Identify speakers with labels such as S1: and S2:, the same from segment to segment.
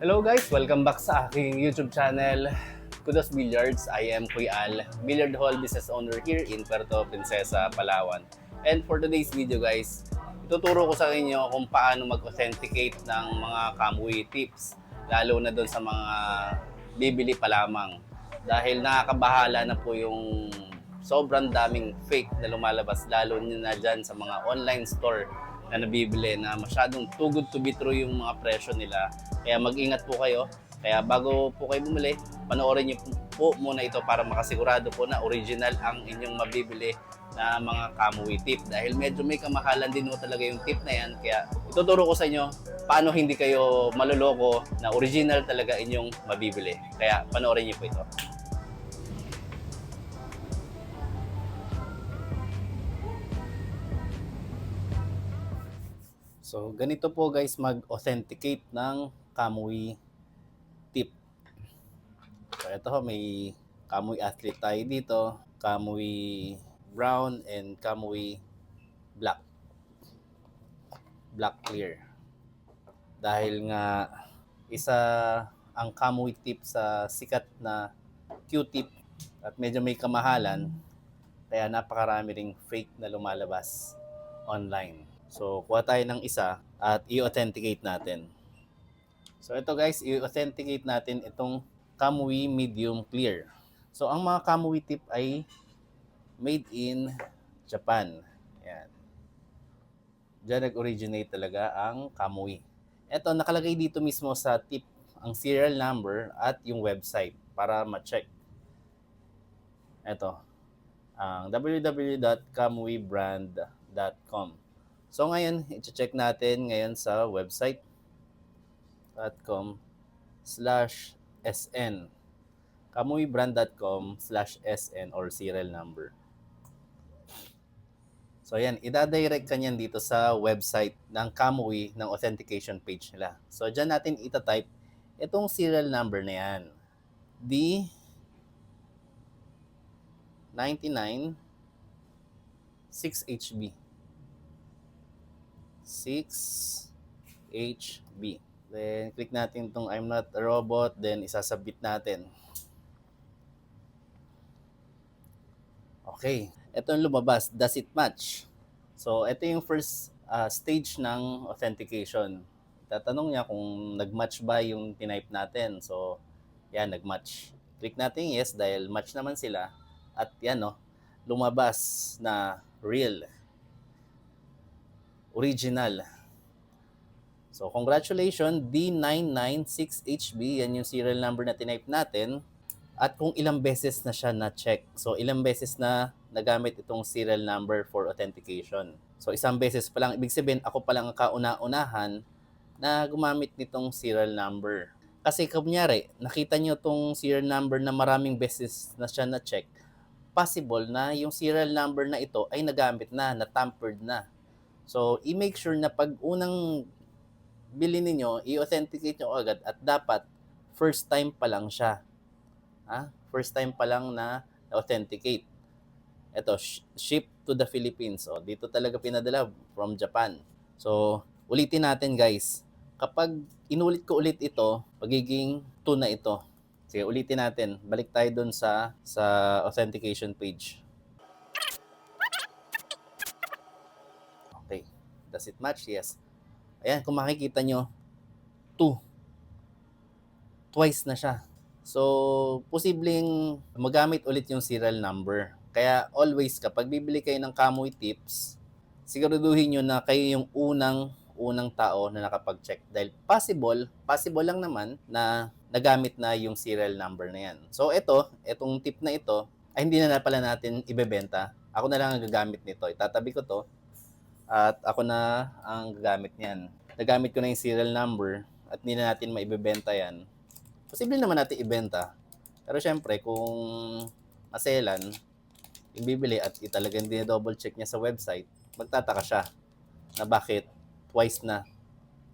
S1: Hello guys! Welcome back sa aking YouTube channel, Kudos Billiards. I am Kuy Al, Billiard Hall business owner here in Puerto Princesa, Palawan. And for today's video guys, ituturo ko sa inyo kung paano mag-authenticate ng mga Kamui tips, lalo na doon sa mga bibili pa lamang. Dahil nakakabahala na po yung sobrang daming fake na lumalabas, lalo na dyan sa mga online store na nabibili na masyadong too good to be true yung mga presyo nila. Kaya mag-ingat po kayo. Kaya bago po kayo bumili, panoorin niyo po muna ito para makasigurado po na original ang inyong mabibili na mga Kamui tip. Dahil medyo may kamahalan din mo talaga yung tip na yan. Kaya ituturo ko sa inyo paano hindi kayo maluloko na original talaga inyong mabibili. Kaya panoorin niyo po ito. So, ganito po guys mag-authenticate ng Kamui tip. So, ito may Kamui Athlete tayo dito, Kamui Brown and Kamui Black. Black Clear. Dahil nga isa ang Kamui tip sa sikat na Q-tip at medyo may kamahalan, kaya napakarami ring fake na lumalabas online. So, kuha tayo ng isa at i-authenticate natin. So, ito guys, i-authenticate natin itong Kamui Medium Clear. So, ang mga Kamui tip ay made in Japan. Yan. Diyan nag-originate talaga ang Kamui. Ito, nakalagay dito mismo sa tip ang serial number at yung website para ma-check. Ito, ang www.kamuibrand.com. So ngayon, i-check natin ngayon sa website.com/SN. kamuibrand.com/SN or serial number. So yan, ida-direct ka niyan dito sa website ng Kamui ng authentication page nila. So dyan natin ita-type itong serial number na yan. D99 6HB. 6HB. Then, click natin itong I'm not a robot. Then, isasubmit natin. Okay. Ito yung lumabas. Does it match? So, ito yung first stage ng authentication. Tatanong niya kung nag-match ba yung tinype natin. So, yan, nag-match. Click natin yes dahil match naman sila. At yan, no, lumabas na real. Original. So, congratulations, D996HB, yan yung serial number na tinype natin. At kung ilang beses na siya na-check. So, ilang beses na nagamit itong serial number for authentication. So, isang beses pa lang. Ibig sabihin, ako pa lang ang kauna-unahan na gumamit nitong serial number. Kasi kunyari, nakita nyo itong serial number na maraming beses na siya na-check, possible na yung serial number na ito ay nagamit na, na-tampered na. So, i-make sure na pag unang bili ninyo, i-authenticate nyo agad at dapat first time pa lang siya. First time pa lang na authenticate. Ito, ship to the Philippines. O, dito talaga pinadala from Japan. So, ulitin natin guys. Kapag inulit ko ulit ito, magiging 2 na ito. Sige, ulitin natin. Balik tayo dun sa authentication page. Okay. Does it match? Yes. Ayan, kung makikita nyo, 2. Twice na siya. So, posibleng magamit ulit yung serial number. Kaya always, kapag bibili kayo ng Kamui tips, siguraduhin nyo na kayo yung unang tao na nakapag-check. Dahil possible lang naman na nagamit na yung serial number na yan. So, itong tip na ito, ay hindi na pala natin ibebenta. Ako na lang ang gagamit nito. Itatabi ko to. At ako na ang gagamit niyan. Nagamit ko na yung serial number at hindi na natin maibebenta yan. Posible naman natin ibenta. Pero syempre, kung maselan, yung bibili at talagang double check niya sa website, magtataka siya na bakit twice na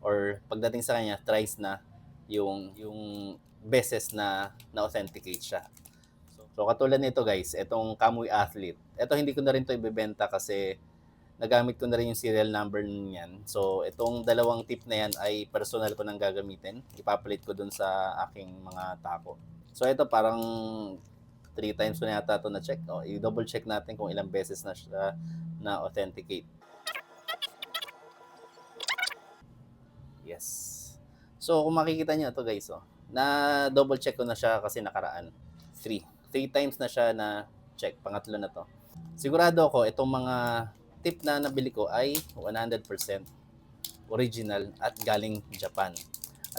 S1: or pagdating sa kanya, thrice na yung beses na na-authenticate siya. So katulad nito guys, itong Kamui Athlete. Ito hindi ko na rin to ibebenta kasi nagamit ko na rin yung serial number niyan. So, itong dalawang tip na yan ay personal ko nang gagamitin. Ipapalit ko dun sa aking mga taco. So, ito parang 3 times ko na yata ito na-check. O, i-double check natin kung ilang beses na siya na-authenticate. Yes. So, kung makikita nyo ito guys, na double check ko na siya kasi nakaraan. 3 times na siya na check. Pangatlo na to. Sigurado ako, itong mga tip na nabili ko ay 100% original at galing Japan.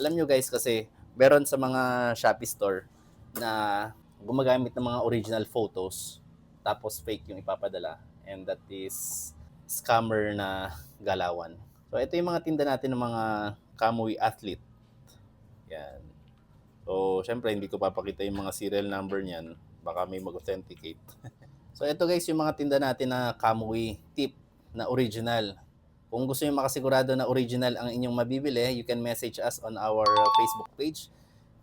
S1: Alam nyo guys kasi meron sa mga Shopee store na gumagamit ng mga original photos tapos fake yung ipapadala, and that is scammer na galawan. So ito yung mga tinda natin ng mga Kamui athlete. Yan. So syempre hindi ko papakita yung mga serial number niyan, baka may mag-authenticate. So ito guys yung mga tinda natin na Kamui tip na original. Kung gusto niyo makasigurado na original ang inyong mabibili, you can message us on our Facebook page,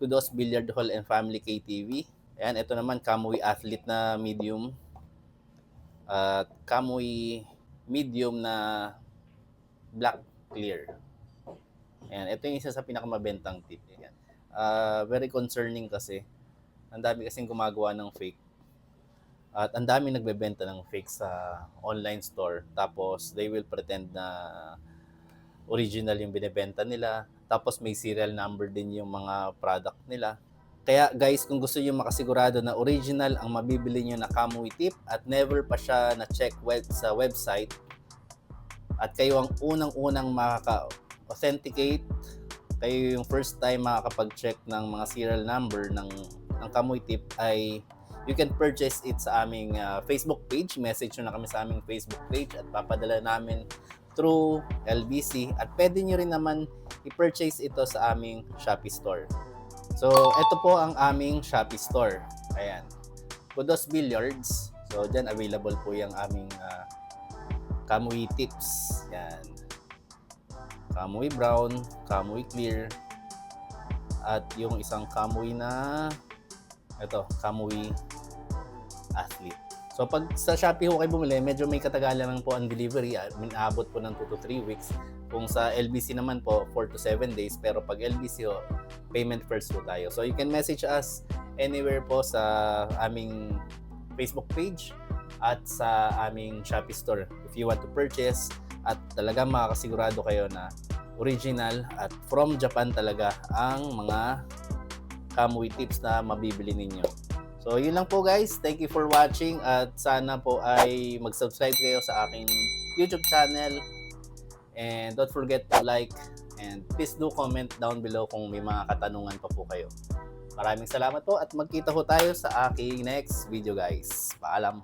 S1: Kudos Billiard Hall and Family KTV. Ayan, ito naman Kamui athlete na medium. At Kamui medium na black clear. Ayan, ito yung isa sa pinakamabentang tip. Ayan. Very concerning kasi ang dami kasing gumagawa ng fake. At ang dami nagbebenta ng fake sa online store. Tapos they will pretend na original yung binebenta nila. Tapos may serial number din yung mga product nila. Kaya guys, kung gusto niyo makasigurado na original ang mabibili niyo na Kamui tip at never pa siya na-check sa website at kayo ang unang-unang makaka-authenticate, kayo yung first time makakapag-check ng mga serial number ng Kamui tip, ay you can purchase it sa aming Facebook page. Message nyo na kami sa aming Facebook page at papadala namin through LBC. At pwede nyo rin naman i-purchase ito sa aming Shopee store. So, ito po ang aming Shopee store. Ayan. Kudos Billiards. So, dyan available po yung aming Kamui tips. Yan. Kamui brown, Kamui clear, at yung isang Kamui na ito, Kamui athlete. So pag sa Shopee ho kayo bumili, medyo may katagalan lang po ang delivery. Minabot po ng 2 to 3 weeks. Kung sa LBC naman po, 4 to 7 days. Pero pag LBC ho, payment first po tayo. So you can message us anywhere po sa aming Facebook page at sa aming Shopee store if you want to purchase at talagang makakasigurado kayo na original at from Japan talaga ang mga Kamui tips na mabibili ninyo. So yun lang po guys, thank you for watching at sana po ay mag-subscribe kayo sa aking YouTube channel, and don't forget to like and please do comment down below kung may mga katanungan pa po kayo. Maraming salamat po at magkita ho tayo sa aking next video guys. Paalam!